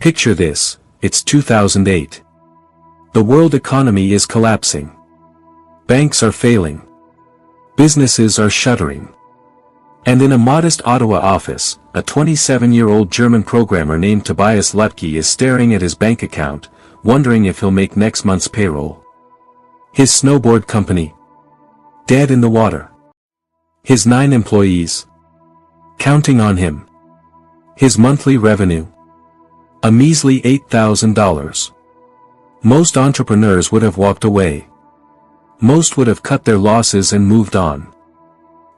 Picture this, it's 2008. The world economy is collapsing. Banks are failing. Businesses are shuttering. And in a modest Ottawa office, a 27-year-old German programmer named Tobias Lütke is staring at his bank account, wondering if he'll make next month's payroll. His snowboard company, dead in the water. His 9 employees, counting on him. His monthly revenue, a measly $8,000. Most entrepreneurs would have walked away. Most would have cut their losses and moved on.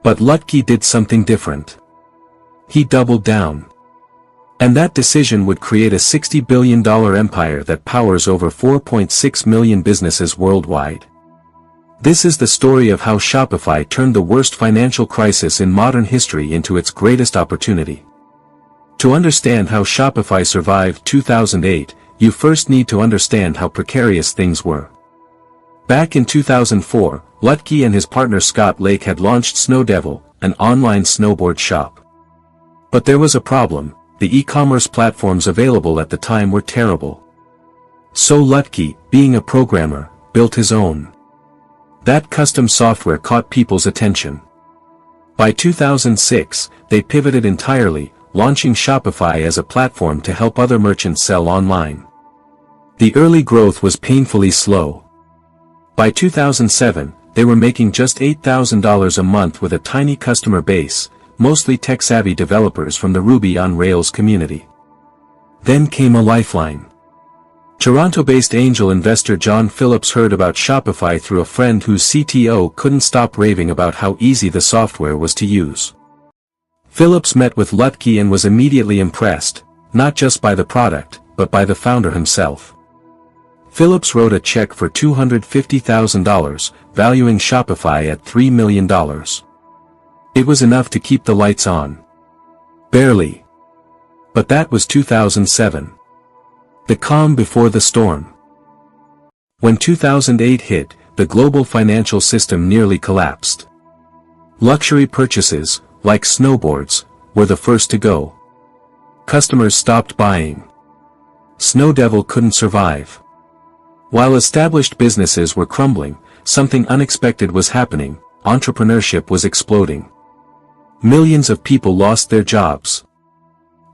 But Lütke did something different. He doubled down. And that decision would create a $60 billion empire that powers over 4.6 million businesses worldwide. This is the story of how Shopify turned the worst financial crisis in modern history into its greatest opportunity. To understand how Shopify survived 2008, you first need to understand how precarious things were. Back in 2004, Lütke and his partner Scott Lake had launched Snowdevil, an online snowboard shop. But there was a problem: the e-commerce platforms available at the time were terrible. So Lütke, being a programmer, built his own. That custom software caught people's attention. By 2006, they pivoted entirely, launching Shopify as a platform to help other merchants sell online. The early growth was painfully slow. By 2007, they were making just $8,000 a month with a tiny customer base, mostly tech-savvy developers from the Ruby on Rails community. Then came a lifeline. Toronto-based angel investor John Phillips heard about Shopify through a friend whose CTO couldn't stop raving about how easy the software was to use. Phillips met with Lütke and was immediately impressed, not just by the product, but by the founder himself. Phillips wrote a check for $250,000, valuing Shopify at $3 million. It was enough to keep the lights on. Barely. But that was 2007. The calm before the storm. When 2008 hit, the global financial system nearly collapsed. Luxury purchases, like snowboards, were the first to go. Customers stopped buying. Snowdevil couldn't survive. While established businesses were crumbling, something unexpected was happening: entrepreneurship was exploding. Millions of people lost their jobs.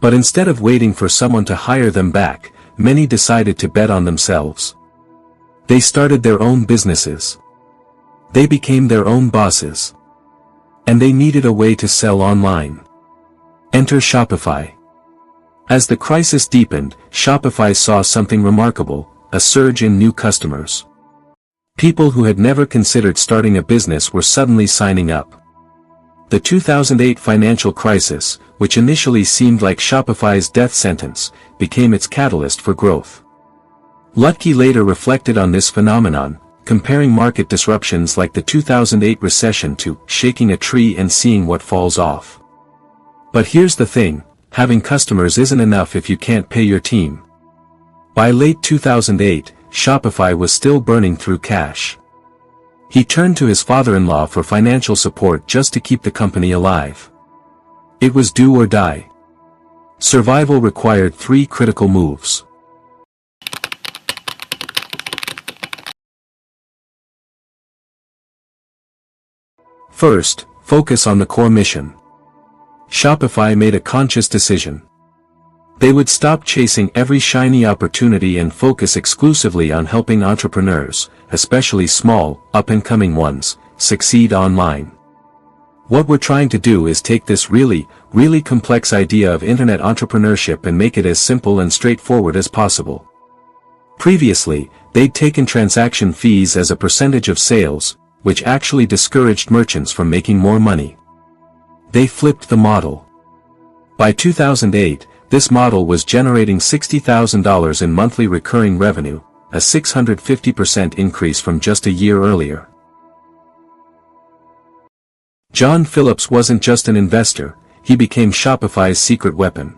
But instead of waiting for someone to hire them back, many decided to bet on themselves. They started their own businesses. They became their own bosses. And they needed a way to sell online. Enter Shopify. As the crisis deepened, Shopify saw something remarkable: a surge in new customers. People who had never considered starting a business were suddenly signing up. The 2008 financial crisis, which initially seemed like Shopify's death sentence, became its catalyst for growth. Lütke later reflected on this phenomenon, comparing market disruptions like the 2008 recession to shaking a tree and seeing what falls off. But here's the thing: having customers isn't enough if you can't pay your team. By late 2008, Shopify was still burning through cash. He turned to his father-in-law for financial support just to keep the company alive. It was do or die. Survival required 3 critical moves. First, focus on the core mission. Shopify made a conscious decision. They would stop chasing every shiny opportunity and focus exclusively on helping entrepreneurs, especially small, up-and-coming ones, succeed online. What we're trying to do is take this really complex idea of internet entrepreneurship and make it as simple and straightforward as possible. Previously, they'd taken transaction fees as a percentage of sales, which actually discouraged merchants from making more money. They flipped the model. By 2008, this model was generating $60,000 in monthly recurring revenue, a 650% increase from just a year earlier. John Phillips wasn't just an investor, he became Shopify's secret weapon.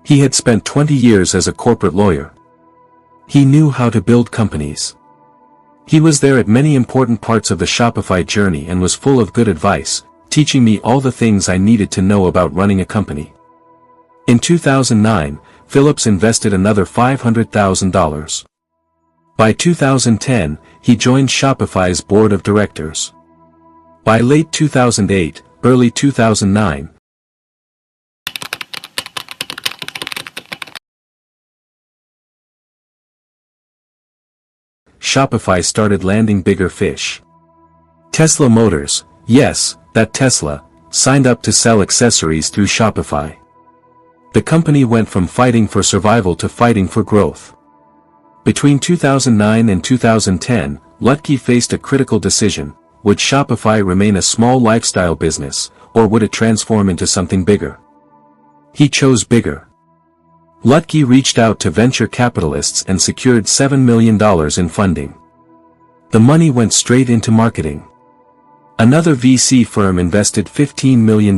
He had spent 20 years as a corporate lawyer. He knew how to build companies. He was there at many important parts of the Shopify journey and was full of good advice, teaching me all the things I needed to know about running a company. In 2009, Phillips invested another $500,000. By 2010, he joined Shopify's board of directors. By late 2008, early 2009, Shopify started landing bigger fish. Tesla Motors, yes, that Tesla, signed up to sell accessories through Shopify. The company went from fighting for survival to fighting for growth. Between 2009 and 2010, Lütke faced a critical decision: would Shopify remain a small lifestyle business, or would it transform into something bigger? He chose bigger. Lütke reached out to venture capitalists and secured $7 million in funding. The money went straight into marketing. Another VC firm invested $15 million.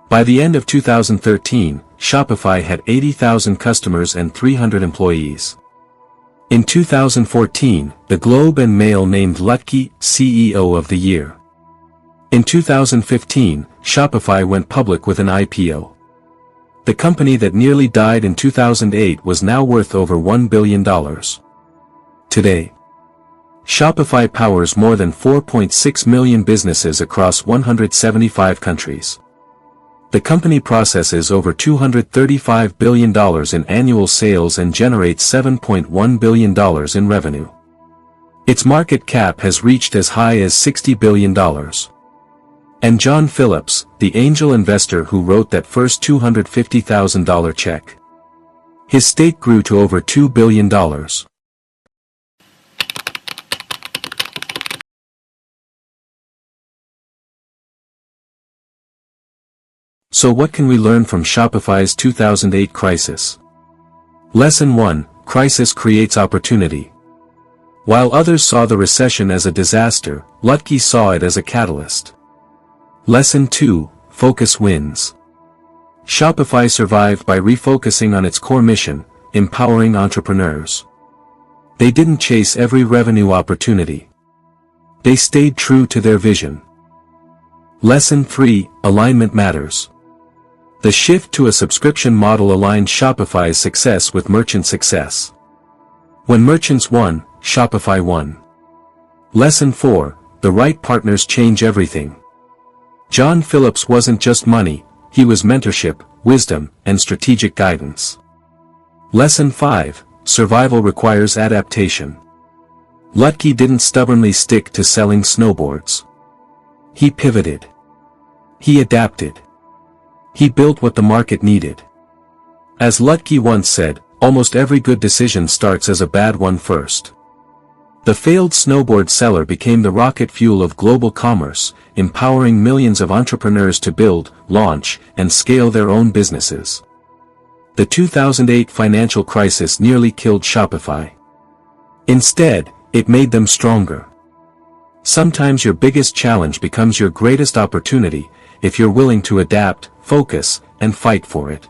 By the end of 2013, Shopify had 80,000 customers and 300 employees. In 2014, the Globe and Mail named Lütke CEO of the Year. In 2015, Shopify went public with an IPO. The company that nearly died in 2008 was now worth over $1 billion. Today, Shopify powers more than 4.6 million businesses across 175 countries. The company processes over $235 billion in annual sales and generates $7.1 billion in revenue. Its market cap has reached as high as $60 billion. And John Phillips, the angel investor who wrote that first $250,000 check, his stake grew to over $2 billion. So what can we learn from Shopify's 2008 crisis? Lesson 1: Crisis creates opportunity. While others saw the recession as a disaster, Lütke saw it as a catalyst. Lesson 2: Focus wins. Shopify survived by refocusing on its core mission, empowering entrepreneurs. They didn't chase every revenue opportunity. They stayed true to their vision. Lesson 3: Alignment matters. The shift to a subscription model aligned Shopify's success with merchant success. When merchants won, Shopify won. Lesson 4: The right partners change everything. John Phillips wasn't just money, he was mentorship, wisdom, and strategic guidance. Lesson 5: Survival requires adaptation. Lütke didn't stubbornly stick to selling snowboards. He pivoted. He adapted. He built what the market needed. As Lütke once said, almost every good decision starts as a bad one first. The failed snowboard seller became the rocket fuel of global commerce, empowering millions of entrepreneurs to build, launch, and scale their own businesses. The 2008 financial crisis nearly killed Shopify. Instead, it made them stronger. Sometimes your biggest challenge becomes your greatest opportunity, if you're willing to adapt, focus, and fight for it.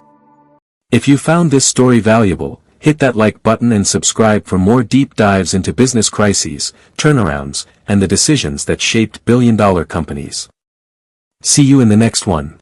If you found this story valuable, hit that like button and subscribe for more deep dives into business crises, turnarounds, and the decisions that shaped billion-dollar companies. See you in the next one.